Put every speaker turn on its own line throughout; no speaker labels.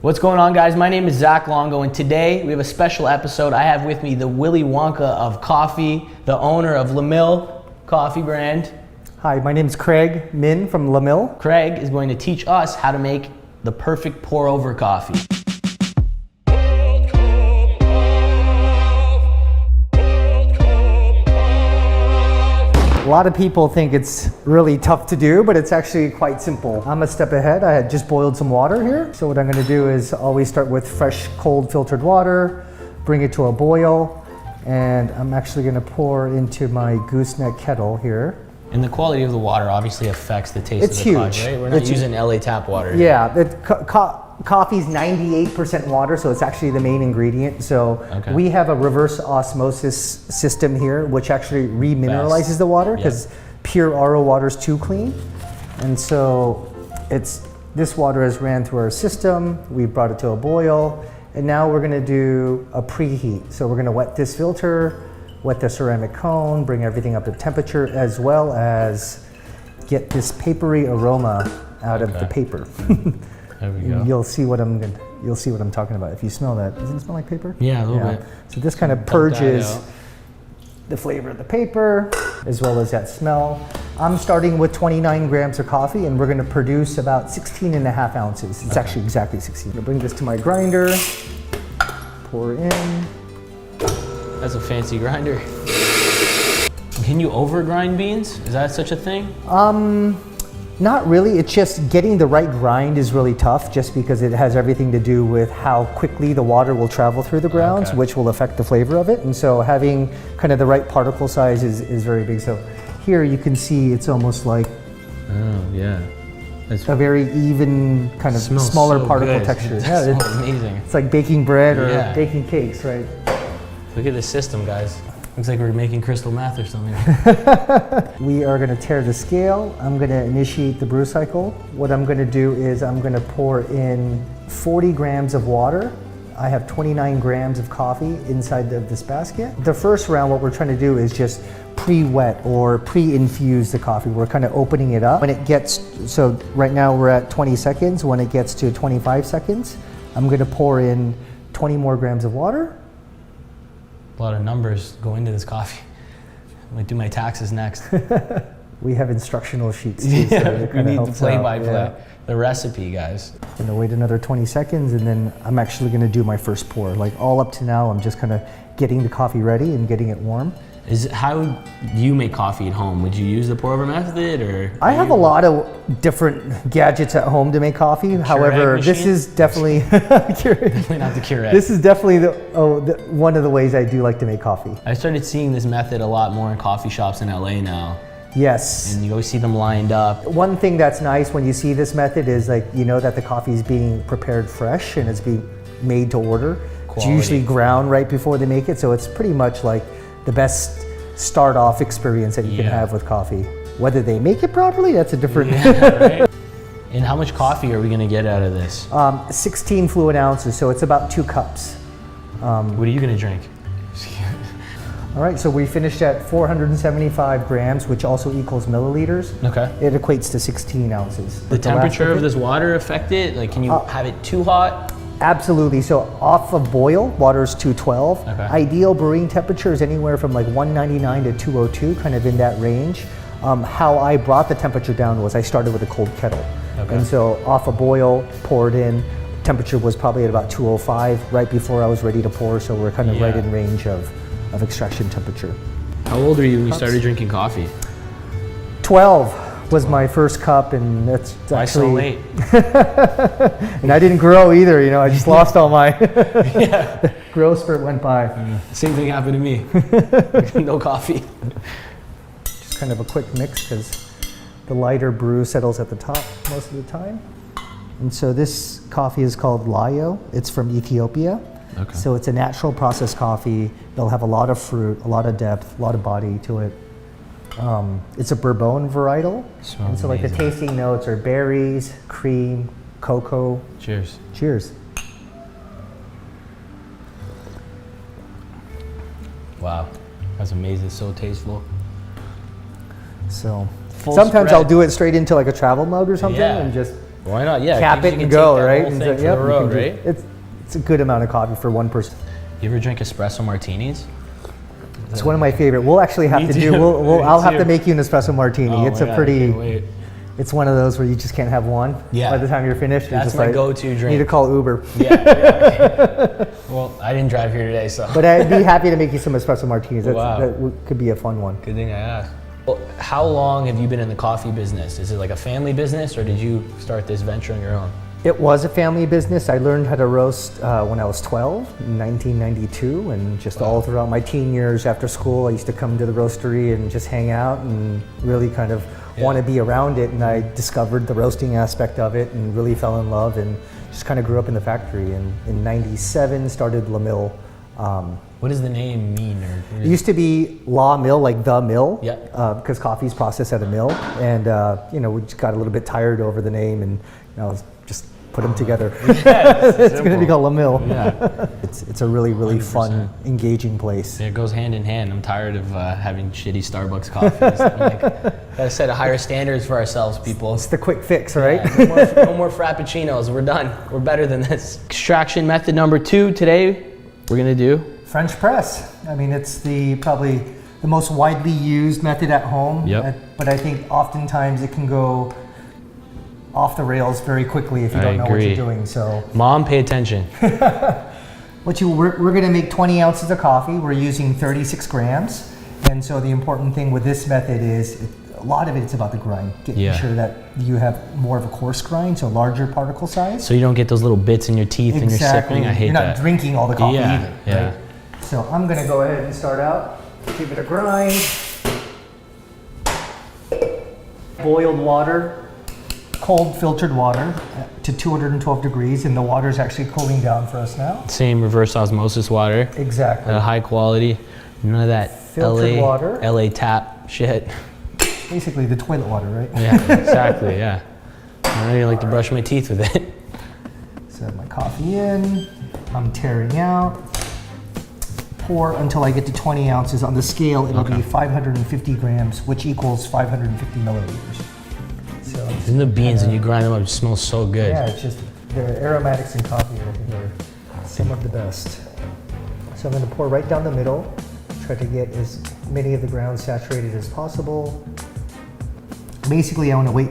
What's going on, guys? My name is Zak Longo, and today we have a special episode. I have with me the Willy Wonka of coffee, the owner of LaMille coffee brand.
Hi, my name is Craig Min from LaMille.
Craig is going to teach us how to make the perfect pour-over coffee.
A lot of people think it's really tough to do, but it's actually quite simple. I'm a step ahead. I had just boiled some water here. So what I'm gonna do is always start with fresh, cold filtered water, bring it to a boil, and I'm actually gonna pour into my gooseneck kettle here.
And the quality of the water obviously affects the taste
It's
of the
huge.
coffee, right? We're not using LA tap water.
Yeah, coffee's 98% water, so it's actually the main ingredient. So we have a reverse osmosis system here, which actually remineralizes the water because pure RO water is too clean. And so this water has ran through our system. We brought it to a boil, and now we're gonna do a preheat. So we're gonna wet this filter, wet the ceramic cone, bring everything up to temperature, as well as get this papery aroma out of the paper.
There we go.
You'll see what I'm talking about. If you smell that, doesn't it smell like paper?
Yeah, a little bit.
So this kind of purges the flavor of the paper, as well as that smell. I'm starting with 29 grams of coffee, and we're gonna produce about 16 and a half ounces. It's actually exactly 16. I'm gonna bring this to my grinder, pour in.
That's a fancy grinder. Can you over grind beans? Is that such a thing?
Not really. It's just getting the right grind is really tough, just because it has everything to do with how quickly the water will travel through the grounds, which will affect the flavor of it. And so having kind of the right particle size is very big. So here you can see it's almost like
It's
a very even kind of smaller particle texture.
Yeah, it's amazing.
It's like baking bread or baking cakes, right?
Look at this system, guys. Looks like we're making crystal meth or something.
We are gonna tear the scale. I'm gonna initiate the brew cycle. What I'm gonna do is I'm gonna pour in 40 grams of water. I have 29 grams of coffee inside of this basket. The first round, what we're trying to do is just pre-wet or pre-infuse the coffee. We're kind of opening it up. When it gets, so right now we're at 20 seconds. When it gets to 25 seconds, I'm gonna pour in 20 more grams of water.
A lot of numbers go into this coffee. I might do my taxes next.
We have instructional sheets too, so it
we need
helps
the play-by-play.
Yeah.
The recipe, guys.
I'm gonna wait another 20 seconds, and then I'm actually gonna do my first pour. Like all up to now, I'm just kind of getting the coffee ready and getting it warm.
How do you make coffee at home? Would you use the pour-over method, or?
I have a lot of different gadgets at home to make coffee. However, this is definitely
definitely not the Keurig.
This is definitely one of the ways I do like to make coffee.
I started seeing this method a lot more in coffee shops in LA now.
Yes.
And you always see them lined up.
One thing that's nice when you see this method is that the coffee is being prepared fresh and it's being made to order. It's usually ground right before they make it, so it's pretty much like the best start-off experience that you can have with coffee. Whether they make it properly, that's a different...
Right? And how much coffee are we gonna get out of this?
16 fluid ounces, so it's about 2 cups.
What are you gonna drink?
All right, so we finished at 475 grams, which also equals milliliters.
Okay.
It equates to 16 ounces.
The temperature of this water affect it? Like, can you have it too hot?
Absolutely. So off of boil, water is 212.
Okay.
Ideal brewing temperature is anywhere from like 199 to 202, kind of in that range. How I brought the temperature down was I started with a cold kettle. Okay. And so off a boil, poured in, temperature was probably at about 205 right before I was ready to pour, so we're kind of right in range of extraction temperature.
How old are you when you started drinking coffee?
12 was my first cup, and that's actually...
Why so late?
And I didn't grow either, I just lost all my... Growth spurt went by.
Same thing happened to me. No coffee.
Just kind of a quick mix, because the lighter brew settles at the top most of the time. And so this coffee is called Layo. It's from Ethiopia. Okay. So it's a natural processed coffee. It'll have a lot of fruit, a lot of depth, a lot of body to it. It's a Bourbon varietal. And so like the tasting notes are berries, cream, cocoa.
Cheers.
Cheers.
Wow, that's amazing. It's so tasteful.
So sometimes I'll do it straight into like a travel mug or something and just
Why not? Yeah.
cap it
you
and
can
go,
take that
right?
whole
And
thing
so,
for
yep,
the
you
road,
can
right?
It's a good amount of coffee for one person.
You ever drink espresso martinis?
It's one of my favorite. We'll actually have
Me
to
too.
do. I'll have to
too.
make you an espresso martini.
Oh
It's
my
a
God, I
pretty.
can't wait.
It's one of those where you just can't have one.
Yeah.
By the time you're finished, you're
That's
just
my
like,
go-to drink.
need to call Uber.
Yeah. Well, I didn't drive here today, so.
But I'd be happy to make you some espresso martinis.
Wow.
Could be a fun one.
Good thing I asked. Well, how long have you been in the coffee business? Is it like a family business, or did you start this venture on your own?
It was a family business. I learned how to roast when I was 12 in 1992, and just all throughout my teen years after school, I used to come to the roastery and just hang out and really kind of want to be around it. And I discovered the roasting aspect of it and really fell in love and just kind of grew up in the factory. And in 97, started La Mill.
What does the name mean?
It used to be La Mill, like the mill,
Yeah.
because coffee's processed at a mill. And we just got a little bit tired over the name and just put them together. It's going to be called La Mill.
Yeah.
It's a really, really
100%.
fun, engaging place.
It goes hand in hand. I'm tired of having shitty Starbucks coffees. I'm like, gotta set higher standards for ourselves, people.
It's the quick fix, right?
Yeah, no more frappuccinos. We're done. We're better than this. Extraction method number 2 today. We're gonna do
French press. I mean, it's probably the most widely used method at home.
Yep.
But I think oftentimes it can go off the rails very quickly if you don't know what you're doing. So,
Mom, pay attention.
we're going to make 20 ounces of coffee. We're using 36 grams. And so the important thing with this method is a lot of it's about the grind. Getting sure that you have more of a coarse grind, so larger particle size.
So you don't get those little bits in your teeth and you're sipping. I hate
You're
that.
not drinking all the coffee
Yeah,
either.
yeah.
Right? So I'm going to go ahead and start out. Give it a grind. Boiled water, cold filtered water to 212 degrees, and the water is actually cooling down for us now.
Same reverse osmosis water.
Exactly.
High quality. None of that
Filtered water.
LA tap shit.
Basically the toilet water, right?
Yeah, exactly, yeah. I don't even like to brush my teeth with it.
Set my coffee in. I'm tearing out. Pour until I get to 20 ounces. On the scale, it'll be 550 grams, which equals 550 milliliters. So
Isn't the beans, and you grind them up, it smells so good.
yeah, it's just the aromatics in coffee, I think, are some of the best. So I'm going to pour right down the middle. Try to get as many of the grounds saturated as possible. Basically, I want to wait.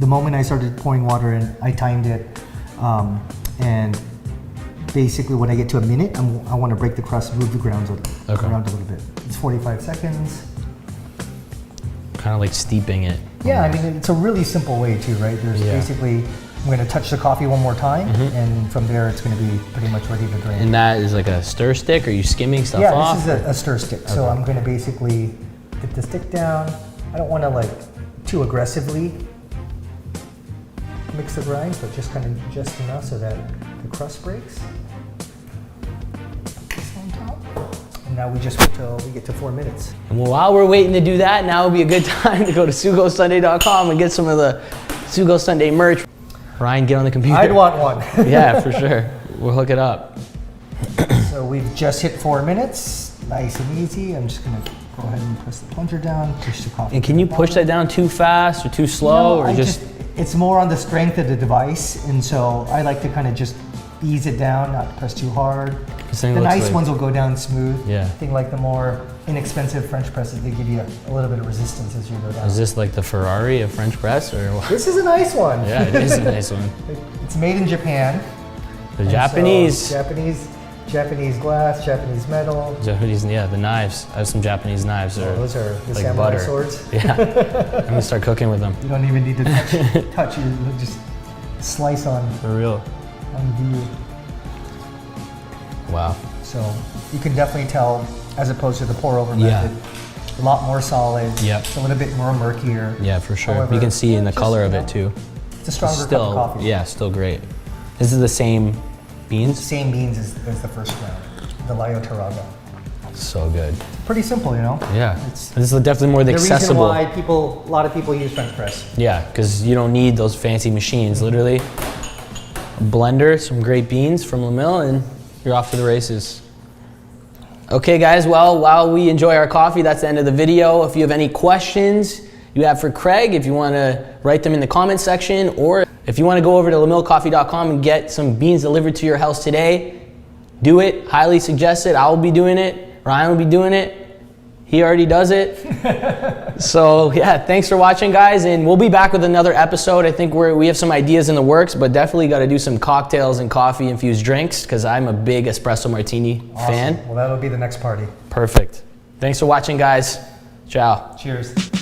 The moment I started pouring water in, I timed it, and basically when I get to a minute, I want to break the crust, move the grounds around a little bit. It's 45 seconds.
Kind of like steeping it.
Yeah, I mean, it's a really simple way too, right? There's basically, I'm going to touch the coffee one more time, and from there it's going to be pretty much ready to drink.
And that is like a stir stick? Are you skimming stuff off?
Yeah, this is a stir stick. So I'm going to basically get the stick down. I don't want to like too aggressively mix the grinds, but just kind of just enough so that the crust breaks. On top. And now we just wait till we get to 4 minutes.
And while we're waiting to do that, now would be a good time to go to sugosunday.com and get some of the Sugo Sunday merch. Ryan, get on the computer.
I'd want one.
Yeah, for sure. We'll hook it up.
So we've just hit 4 minutes. Nice and easy. I'm just going to go ahead and press the plunger down, push the coffee.
And can you push that down too fast or too slow?
No,
or just
it's more on the strength of the device, and so I like to kind of just ease it down, not press too hard. The nice ones will go down smooth.
Yeah.
I think like the more inexpensive French presses, they give you a little bit of resistance as you go down.
Is this like the Ferrari of French press or what?
This is a nice one.
Yeah, it is a nice one.
It's made in Japan.
The
And
Japanese.
so Japanese glass, Japanese metal.
Japanese, yeah, the knives. I have some Japanese knives.
Those are the
like
samurai
butter.
swords.
Yeah, I'm gonna start cooking with them.
You don't even need to touch. You just slice on
For real.
view.
Wow.
So you can definitely tell, as opposed to the pour over method, a lot more solid.
Yep.
It's a little bit more murkier.
Yeah, for sure.
However,
you can see in the
just,
color of it too.
It's a stronger cup
Still,
of coffee.
yeah, still great. This is the same beans.
Same beans as the first round, the Layo Taraga.
So good.
Pretty simple, you know.
Yeah. This is definitely more
The
accessible.
reason why a lot of people use French press.
Yeah, because you don't need those fancy machines. Literally, a blender, some great beans from La Mill, and you're off to the races. Okay, guys. Well, while we enjoy our coffee, that's the end of the video. If you have any questions you have for Craig, if you want to write them in the comment section, or If you want to go over to lamillecoffee.com and get some beans delivered to your house today, do it. Highly suggest it. I will be doing it. Ryan will be doing it. He already does it. So yeah, thanks for watching, guys, and we'll be back with another episode. I think we have some ideas in the works, but definitely got to do some cocktails and coffee infused drinks because I'm a big espresso martini fan.
Well, that'll be the next party.
Perfect. Thanks for watching, guys. Ciao.
Cheers.